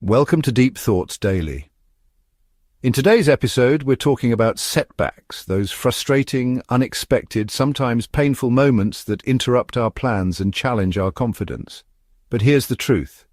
Welcome to Deep Thoughts Daily. In today's episode, we're talking about setbacks, those frustrating, unexpected, sometimes painful moments that interrupt our plans and challenge our confidence. But here's the truth.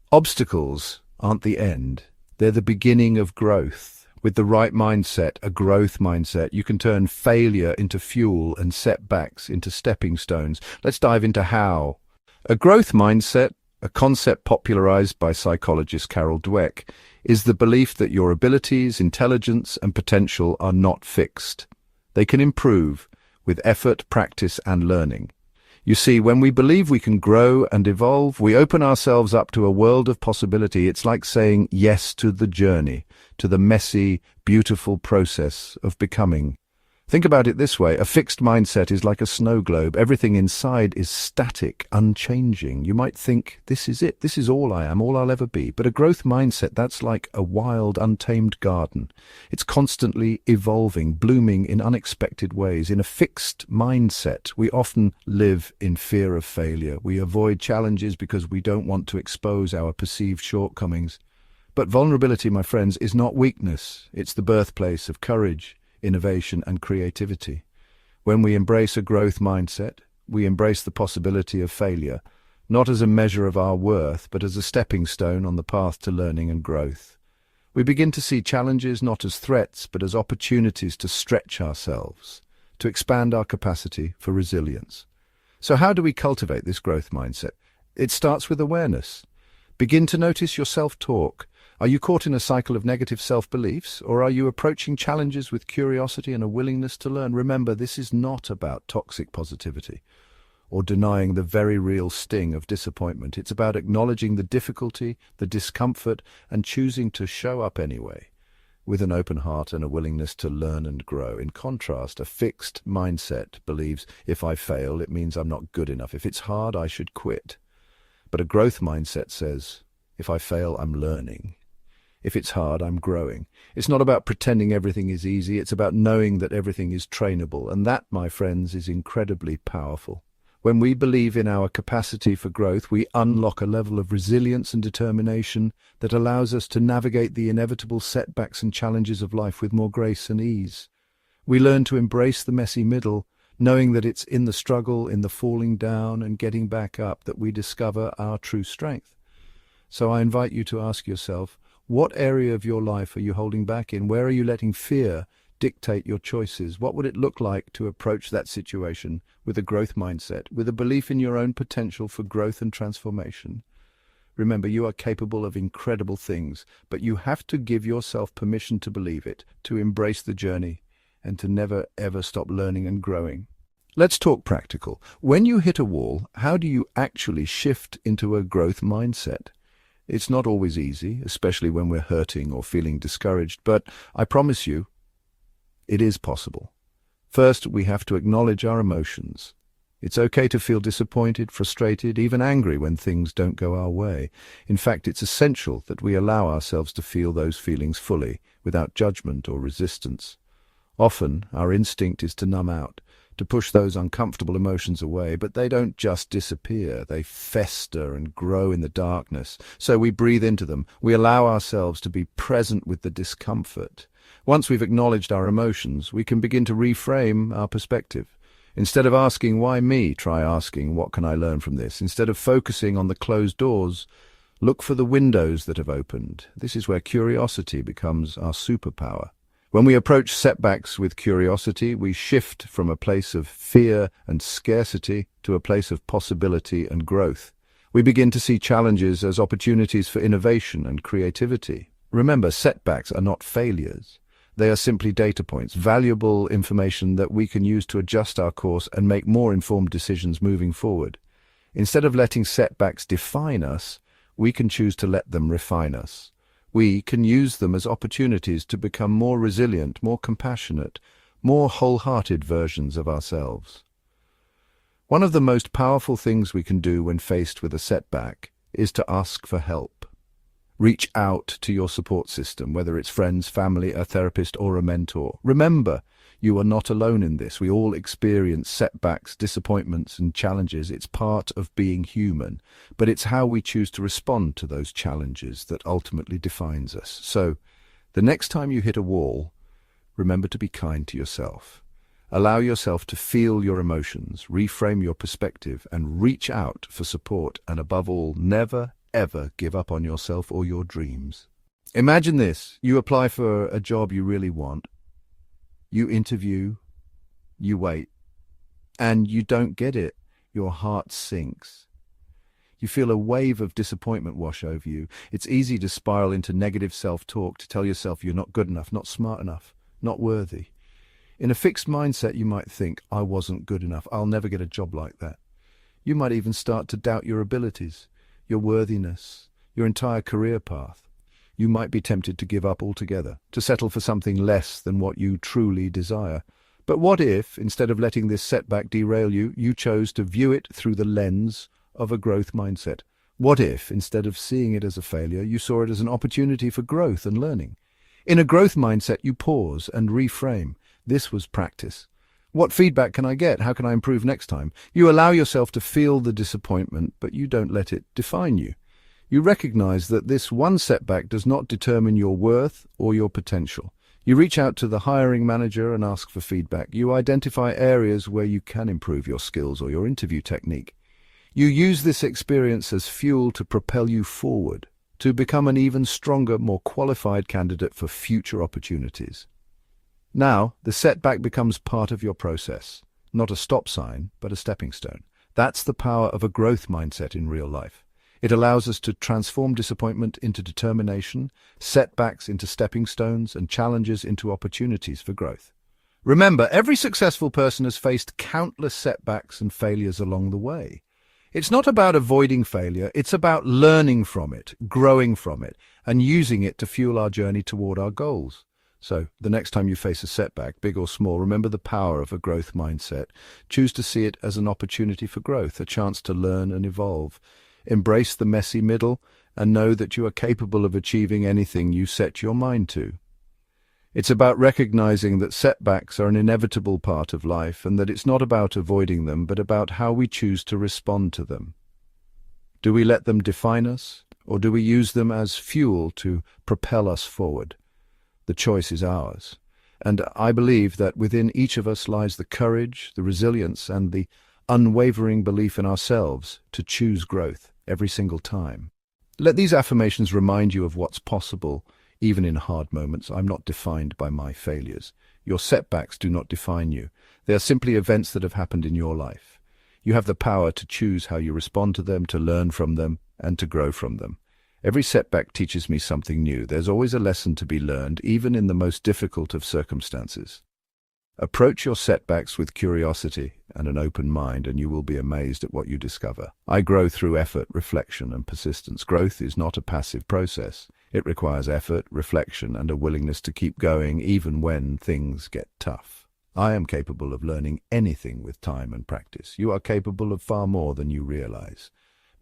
Obstacles aren't the end. They're the beginning of growth. With the right mindset, a growth mindset, you can turn failure into fuel and setbacks into stepping stones. Let's dive into how. A growth mindset, a concept popularized by psychologist Carol Dweck, is the belief that your abilities, intelligence, and potential are not fixed. They can improve with effort, practice, and learning. You see, when we believe we can grow and evolve, we open ourselves up to a world of possibility. It's like saying yes to the journey, to the messy, beautiful process of becoming. Think about it this way. A fixed mindset is like a snow globe. Everything inside is static, unchanging. You might think, this is it. This is all I am, all I'll ever be. But a growth mindset, that's like a wild, untamed garden. It's constantly evolving, blooming in unexpected ways. In a fixed mindset, we often live in fear of failure. We avoid challenges because we don't want to expose our perceived shortcomings. But vulnerability, my friends, is not weakness. It's the birthplace of courage, innovation, and creativity. When we embrace a growth mindset, we embrace the possibility of failure, not as a measure of our worth, but as a stepping stone on the path to learning and growth. We begin to see challenges not as threats, but as opportunities to stretch ourselves, to expand our capacity for resilience. So how do we cultivate this growth mindset? It starts with awareness. Begin to notice your self-talk. Are you caught in a cycle of negative self-beliefs, or are you approaching challenges with curiosity and a willingness to learn? Remember, this is not about toxic positivity or denying the very real sting of disappointment. It's about acknowledging the difficulty, the discomfort, and choosing to show up anyway, with an open heart and a willingness to learn and grow. In contrast, a fixed mindset believes, if I fail, it means I'm not good enough. If it's hard, I should quit. But a growth mindset says, if I fail, I'm learning. If it's hard, I'm growing. It's not about pretending everything is easy. It's about knowing that everything is trainable. And that, my friends, is incredibly powerful. When we believe in our capacity for growth, we unlock a level of resilience and determination that allows us to navigate the inevitable setbacks and challenges of life with more grace and ease. We learn to embrace the messy middle, knowing that it's in the struggle, in the falling down and getting back up that we discover our true strength. So I invite you to ask yourself, what area of your life are you holding back in? Where are you letting fear dictate your choices? What would it look like to approach that situation with a growth mindset, with a belief in your own potential for growth and transformation? Remember, you are capable of incredible things, but you have to give yourself permission to believe it, to embrace the journey, and to never, ever stop learning and growing. Let's talk practical. When you hit a wall, how do you actually shift into a growth mindset? It's not always easy, especially when we're hurting or feeling discouraged, but I promise you, it is possible. First, we have to acknowledge our emotions. It's okay to feel disappointed, frustrated, even angry when things don't go our way. In fact, it's essential that we allow ourselves to feel those feelings fully, without judgment or resistance. Often, our instinct is to numb out, to push those uncomfortable emotions away, but they don't just disappear. They fester and grow in the darkness. So we breathe into them. We allow ourselves to be present with the discomfort. Once we've acknowledged our emotions, we can begin to reframe our perspective. Instead of asking, why me? Try asking, what can I learn from this? Instead of focusing on the closed doors, look for the windows that have opened. This is where curiosity becomes our superpower. When we approach setbacks with curiosity, we shift from a place of fear and scarcity to a place of possibility and growth. We begin to see challenges as opportunities for innovation and creativity. Remember, setbacks are not failures. They are simply data points, valuable information that we can use to adjust our course and make more informed decisions moving forward. Instead of letting setbacks define us, we can choose to let them refine us. We can use them as opportunities to become more resilient, more compassionate, more wholehearted versions of ourselves. One of the most powerful things we can do when faced with a setback is to ask for help. Reach out to your support system, whether it's friends, family, a therapist, or a mentor. Remember, you are not alone in this. We all experience setbacks, disappointments, and challenges. It's part of being human, but it's how we choose to respond to those challenges that ultimately defines us. So, the next time you hit a wall, remember to be kind to yourself. Allow yourself to feel your emotions, reframe your perspective, and reach out for support. And above all, never, ever give up on yourself or your dreams. Imagine this. You apply for a job you really want. You interview, you wait, and you don't get it. Your heart sinks. You feel a wave of disappointment wash over you. It's easy to spiral into negative self-talk, to tell yourself you're not good enough, not smart enough, not worthy. In a fixed mindset, you might think, I wasn't good enough. I'll never get a job like that. You might even start to doubt your abilities, your worthiness, your entire career path. You might be tempted to give up altogether, to settle for something less than what you truly desire. But what if, instead of letting this setback derail you, you chose to view it through the lens of a growth mindset? What if, instead of seeing it as a failure, you saw it as an opportunity for growth and learning? In a growth mindset, you pause and reframe. This was practice. What feedback can I get? How can I improve next time? You allow yourself to feel the disappointment, but you don't let it define you. You recognize that this one setback does not determine your worth or your potential. You reach out to the hiring manager and ask for feedback. You identify areas where you can improve your skills or your interview technique. You use this experience as fuel to propel you forward, to become an even stronger, more qualified candidate for future opportunities. Now, the setback becomes part of your process, not a stop sign, but a stepping stone. That's the power of a growth mindset in real life. It allows us to transform disappointment into determination, setbacks into stepping stones, and challenges into opportunities for growth. Remember, every successful person has faced countless setbacks and failures along the way. It's not about avoiding failure, it's about learning from it, growing from it, and using it to fuel our journey toward our goals. So, the next time you face a setback, big or small, remember the power of a growth mindset. Choose to see it as an opportunity for growth, a chance to learn and evolve. Embrace the messy middle and know that you are capable of achieving anything you set your mind to. It's about recognizing that setbacks are an inevitable part of life and that it's not about avoiding them, but about how we choose to respond to them. Do we let them define us, or do we use them as fuel to propel us forward? The choice is ours. And I believe that within each of us lies the courage, the resilience, and the unwavering belief in ourselves to choose growth every single time. Let these affirmations remind you of what's possible, even in hard moments. I'm not defined by my failures. Your setbacks do not define you. They are simply events that have happened in your life. You have the power to choose how you respond to them, to learn from them, and to grow from them. Every setback teaches me something new. There's always a lesson to be learned, even in the most difficult of circumstances. Approach your setbacks with curiosity and an open mind, and you will be amazed at what you discover. I grow through effort, reflection, and persistence. Growth is not a passive process. It requires effort, reflection, and a willingness to keep going even when things get tough. I am capable of learning anything with time and practice. You are capable of far more than you realize.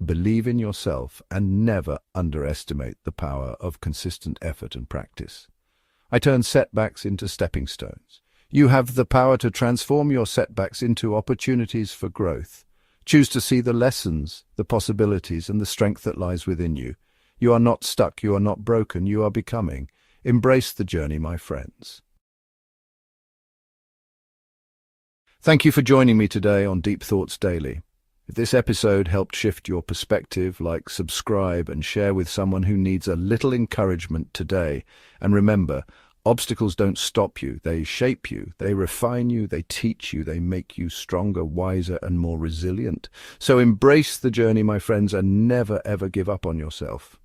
Believe in yourself and never underestimate the power of consistent effort and practice. I turn setbacks into stepping stones. You have the power to transform your setbacks into opportunities for growth. Choose to see the lessons, the possibilities, and the strength that lies within you. You are not stuck, you are not broken, you are becoming. Embrace the journey, my friends. Thank you for joining me today on Deep Thoughts Daily. If this episode helped shift your perspective, like, subscribe, and share with someone who needs a little encouragement today. And remember, obstacles don't stop you, they shape you, they refine you, they teach you, they make you stronger, wiser, and more resilient. So embrace the journey, my friends, and never ever give up on yourself.